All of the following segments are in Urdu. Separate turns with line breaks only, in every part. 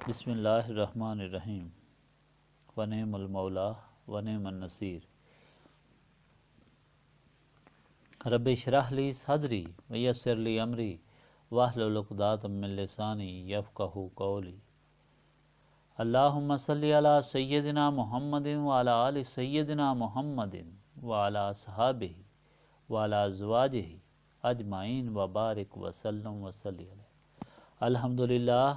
بسم اللہ الرحمن الرحیم ونعم المولا ونعم النصیر رب اشرح لی صدری ویسر لی امری واحلل عقدۃ من لسانی یفقہوا قولی اللہم صلی علی سیدنا محمد وعلی آل سیدنا محمد وعلی اصحابہ وعلی ازواجہ اجمعین وبارک وسلم وصلی علیہ۔ الحمدللہ،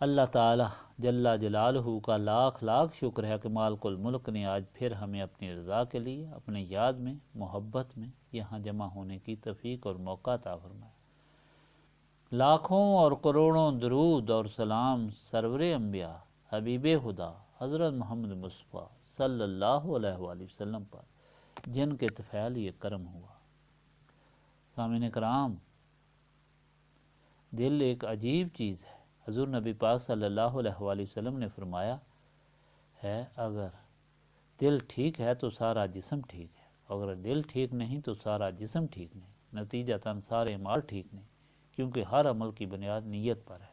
اللہ تعالیٰ جل جلالہ کا لاکھ لاکھ شکر ہے کہ مالک الملک نے آج پھر ہمیں اپنی رضا کے لیے اپنے یاد میں محبت میں یہاں جمع ہونے کی توفیق اور موقع عطا فرمایا۔ لاکھوں اور کروڑوں درود اور سلام سرور انبیاء حبیب خدا حضرت محمد مصطفیٰ صلی اللہ علیہ وآلہ وسلم پر جن کے طفیل یہ کرم ہوا۔ سامعین کرام، دل ایک عجیب چیز ہے۔ حضور نبی پاک صلی اللہ علیہ وآلہ وسلم نے فرمایا ہے، اگر دل ٹھیک ہے تو سارا جسم ٹھیک ہے، اگر دل ٹھیک نہیں تو سارا جسم ٹھیک نہیں، نتیجتاً سارے اعمال ٹھیک نہیں، کیونکہ ہر عمل کی بنیاد نیت پر ہے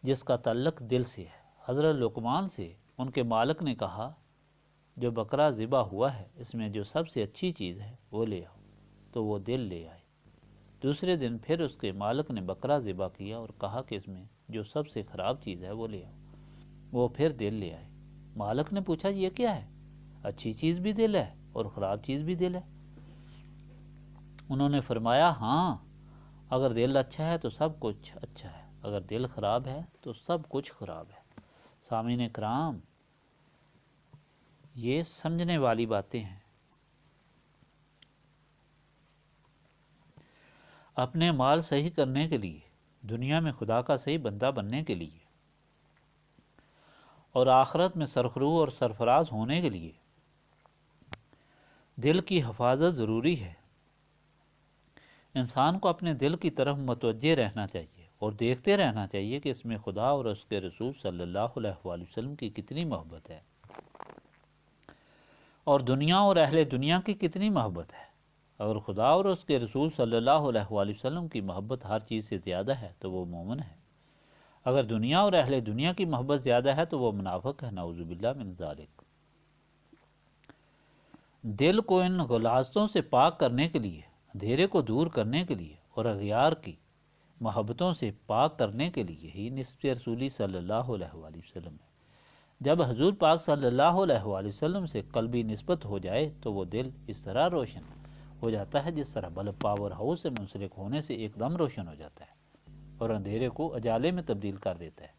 جس کا تعلق دل سے ہے۔ حضرت لقمان سے ان کے مالک نے کہا، جو بکرا ذبح ہوا ہے اس میں جو سب سے اچھی چیز ہے وہ لے آؤ، تو وہ دل لے آئے۔ دوسرے دن پھر اس کے مالک نے بکرا ذبح کیا اور کہا کہ اس میں جو سب سے خراب چیز ہے وہ لے آؤ، وہ پھر دل لے آئے۔ مالک نے پوچھا، یہ کیا ہے؟ اچھی چیز بھی دل ہے اور خراب چیز بھی دل ہے؟ انہوں نے فرمایا، ہاں، اگر دل اچھا ہے تو سب کچھ اچھا ہے، اگر دل خراب ہے تو سب کچھ خراب ہے۔ سامعین کرام، یہ سمجھنے والی باتیں ہیں۔ اپنے مال صحیح کرنے کے لیے، دنیا میں خدا کا صحیح بندہ بننے کے لیے اور آخرت میں سرخرو اور سرفراز ہونے کے لیے دل کی حفاظت ضروری ہے۔ انسان کو اپنے دل کی طرف متوجہ رہنا چاہیے اور دیکھتے رہنا چاہیے کہ اس میں خدا اور اس کے رسول صلی اللہ علیہ وآلہ وسلم کی کتنی محبت ہے اور دنیا اور اہل دنیا کی کتنی محبت ہے۔ اگر خدا اور اس کے رسول صلی اللہ علیہ وآلہ وسلم کی محبت ہر چیز سے زیادہ ہے تو وہ مومن ہے۔ اگر دنیا اور اہل دنیا کی محبت زیادہ ہے تو وہ منافق ہے، نعوذ باللہ من ذالک۔ دل کو ان غلاظتوں سے پاک کرنے کے لیے، اندھیرے کو دور کرنے کے لیے اور اغیار کی محبتوں سے پاک کرنے کے لیے ہی نسبت رسولی صلی اللہ علیہ وآلہ وسلم ہے۔ جب حضور پاک صلی اللہ علیہ وآلہ وسلم سے قلبی نسبت ہو جائے تو وہ دل اس طرح روشن ہو جاتا ہے جس طرح بلب پاور ہاؤس سے منسلک ہونے سے ایک دم روشن ہو جاتا ہے اور اندھیرے کو اجالے میں تبدیل کر دیتا ہے۔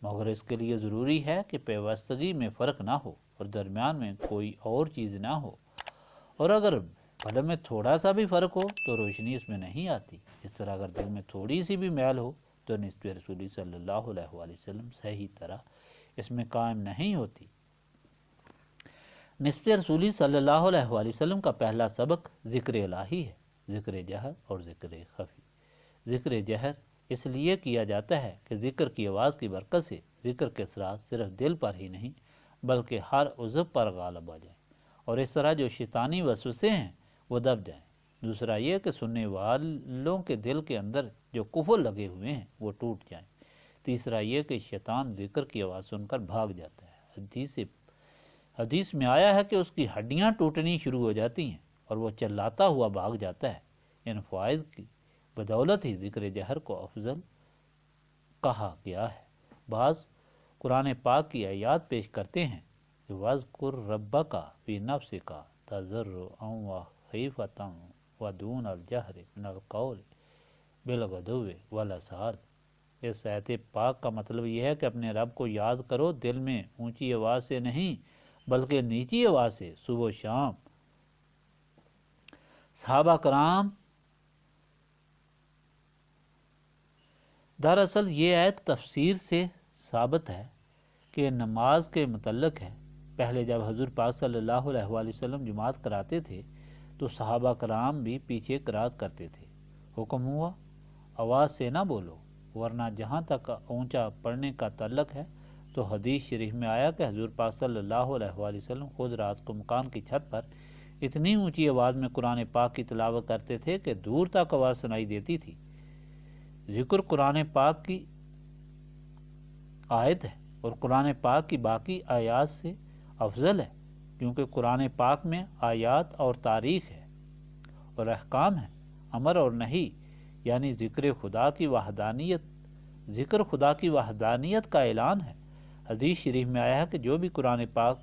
مگر اس کے لیے ضروری ہے کہ پیوستگی میں فرق نہ ہو اور درمیان میں کوئی اور چیز نہ ہو، اور اگر بلب میں تھوڑا سا بھی فرق ہو تو روشنی اس میں نہیں آتی۔ اس طرح اگر دل میں تھوڑی سی بھی میل ہو تو نسبت رسولی صلی اللہ علیہ وآلہ وسلم صحیح طرح اس میں قائم نہیں ہوتی۔ نسبت رسولی صلی اللہ علیہ وآلہ وسلم کا پہلا سبق ذکر الہی ہے، ذکر جہر اور ذکر خفی۔ ذکر جہر اس لیے کیا جاتا ہے کہ ذکر کی آواز کی برکت سے ذکر کے اثرات صرف دل پر ہی نہیں بلکہ ہر عضو پر غالب آ جائیں اور اس طرح جو شیطانی وسوسے ہیں وہ دب جائیں۔ دوسرا یہ کہ سننے والوں کے دل کے اندر جو کفر لگے ہوئے ہیں وہ ٹوٹ جائیں۔ تیسرا یہ کہ شیطان ذکر کی آواز سن کر بھاگ جاتا ہے۔ حدیث میں آیا ہے کہ اس کی ہڈیاں ٹوٹنی شروع ہو جاتی ہیں اور وہ چلاتا ہوا بھاگ جاتا ہے۔ ان فوائد کی بدولت ہی ذکر جہر کو افضل کہا گیا ہے۔ بعض قرآن پاک کی آیات پیش کرتے ہیں کہ وَاذْكُرْ رَبَّكَ فِي نَفْسِكَ تَضَرُّعًا وَخِيفَةً وَدُونَ الْجَهْرِ مِنَ الْقَوْلِ بِالْغُدُوِّ وَالْآصَالِ۔ اس آیت پاک کا مطلب یہ ہے کہ اپنے رب کو یاد کرو، دل میں اونچی آواز سے نہیں بلکہ نیچی آواز سے صبح و شام۔ صحابہ کرام، دراصل یہ آیت تفسیر سے ثابت ہے کہ نماز کے متعلق ہے۔ پہلے جب حضور پاک صلی اللہ علیہ وآلہ وسلم جماعت کراتے تھے تو صحابہ کرام بھی پیچھے قرات کرتے تھے۔ حکم ہوا، آواز سے نہ بولو، ورنہ جہاں تک اونچا پڑھنے کا تعلق ہے تو حدیث شریف میں آیا کہ حضور پاک صلی اللہ علیہ وآلہ وسلم خود رات کو مکان کی چھت پر اتنی اونچی آواز میں قرآن پاک کی تلاوت کرتے تھے کہ دور تک آواز سنائی دیتی تھی۔ ذکر قرآن پاک کی آیت ہے اور قرآن پاک کی باقی آیات سے افضل ہے، کیونکہ قرآن پاک میں آیات اور تاریخ ہے اور احکام ہے، امر اور نہیں، یعنی ذکر خدا کی وحدانیت کا اعلان ہے۔ حدیث شریف میں آیا ہے کہ جو بھی قرآن پاک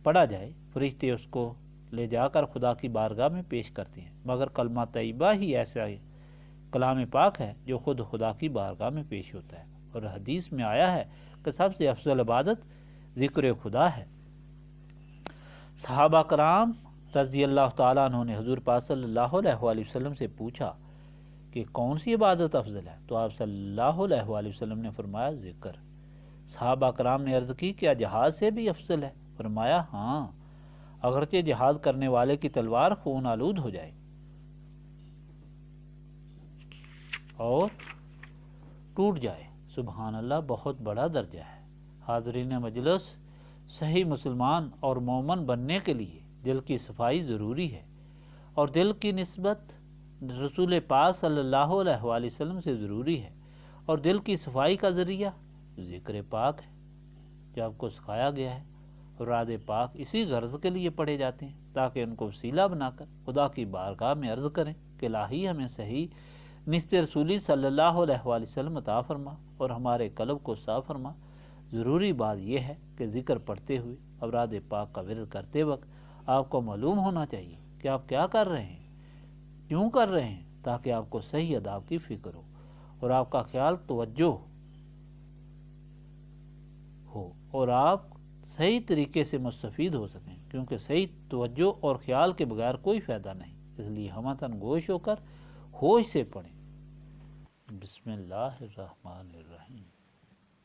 پڑھا جائے فرشتے اس کو لے جا کر خدا کی بارگاہ میں پیش کرتے ہیں، مگر کلمہ طیبہ ہی ایسا کلام پاک ہے جو خود خدا کی بارگاہ میں پیش ہوتا ہے۔ اور حدیث میں آیا ہے کہ سب سے افضل عبادت ذکر خدا ہے۔ صحابہ کرام رضی اللہ تعالیٰ عنہ نے حضور پاک صلی اللہ علیہ وآلہ وسلم سے پوچھا کہ کون سی عبادت افضل ہے؟ تو آپ صلی اللہ علیہ وآلہ وسلم نے فرمایا ذکر۔ صحابہ کرام نے عرض کی کیا جہاد سے بھی افضل ہے؟ فرمایا ہاں، اگرچہ جہاد کرنے والے کی تلوار خون آلود ہو جائے اور ٹوٹ جائے، سبحان اللہ، بہت بڑا درجہ ہے۔ حاضرین مجلس، صحیح مسلمان اور مومن بننے کے لیے دل کی صفائی ضروری ہے، اور دل کی نسبت رسول پاک صلی اللہ علیہ وآلہ وسلم سے ضروری ہے، اور دل کی صفائی کا ذریعہ ذکر پاک ہے جو آپ کو سکھایا گیا ہے، اور راد پاک اسی غرض کے لیے پڑھے جاتے ہیں تاکہ ان کو وسیلہ بنا کر خدا کی بارگاہ میں عرض کریں کہ الہی ہمیں صحیح نسبت رسولی صلی اللہ علیہ وآلہ وسلم عطا فرما اور ہمارے قلب کو صاف فرما۔ ضروری بات یہ ہے کہ ذکر پڑھتے ہوئے اوراد پاک کا ورد کرتے وقت آپ کو معلوم ہونا چاہیے کہ آپ کیا کر رہے ہیں، کیوں کر رہے ہیں، تاکہ آپ کو صحیح آداب کی فکر ہو اور آپ کا خیال توجہ ہو اور آپ صحیح طریقے سے مستفید ہو سکیں، کیونکہ صحیح توجہ اور خیال کے بغیر کوئی فائدہ نہیں۔ اس لیے ہمتن گوش ہو کر ہوش سے پڑھیں۔ بسم اللہ الرحمن الرحیم۔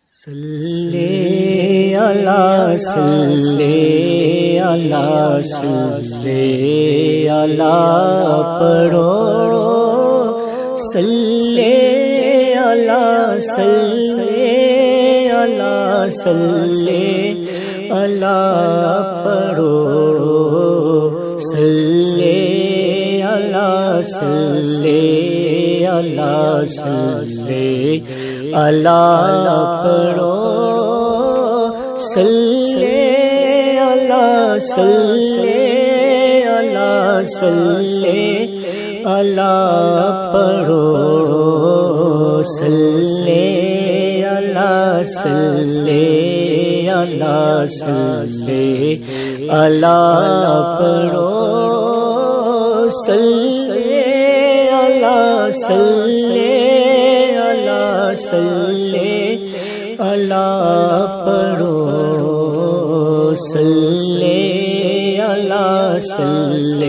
صلی اللہ صلی اللہ صلی اللہ پڑھو، صلی اللہ صلی اللہ صلی اللہ پڑھو، صلی اللہ صلی اللہ صلی اللہ پڑھو، صلی اللہ صلی اللہ صلی اللہ پڑھو، صلی اللہ صلی اللہ صلی اللہ پڑھو، صلی اللہ صلی اللہ صلی اللہ پڑھو، صلی اللہ صلی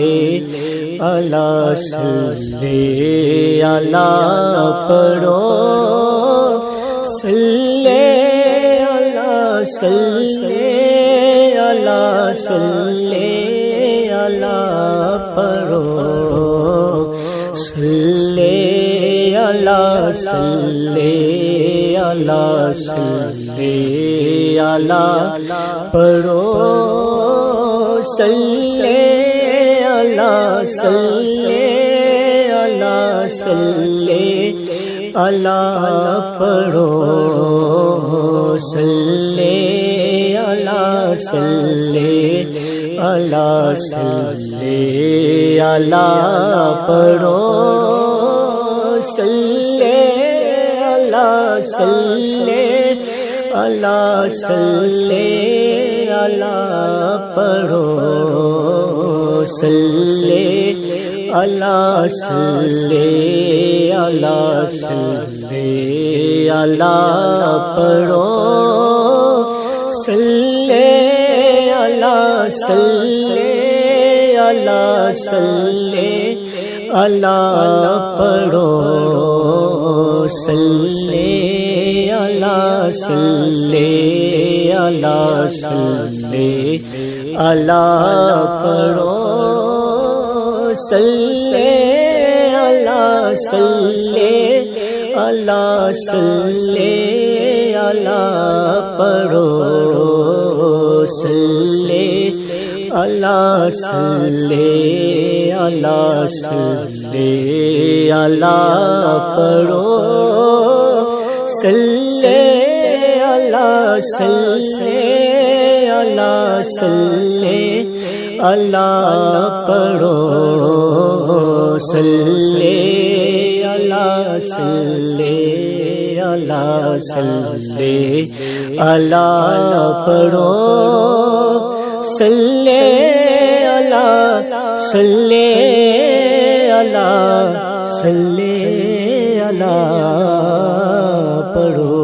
اللہ صلی اللہ پڑھو، صلی اللہ صلی اللہ صلی اللہ پڑھو، صلی اللہ صلی اللہ صلی اللہ پڑھو، صلی اللہ صلی اللہ صلی اللہ پڑھو، صلی اللہ صلی اللہ صلی اللہ پڑھو، صلی اللہ صلی اللہ صلی اللہ پڑھو، صلی اللہ صلی اللہ صلی اللہ پڑھو، صلی اللہ صلی اللہ صلی اللہ پڑھو، صلی اللہ صلی اللہ صلی اللہ پڑھو، صلی اللہ صلی اللہ صلی اللہ پڑھو، صلی اللہ صلی اللہ صلی اللہ پڑھو صلی اللہ صلی اللہ صلی اللہ پڑھو صلی اللہ صلی اللہ صلی اللہ پڑھو صلی اللہ صلی اللہ صلی اللہ پڑھو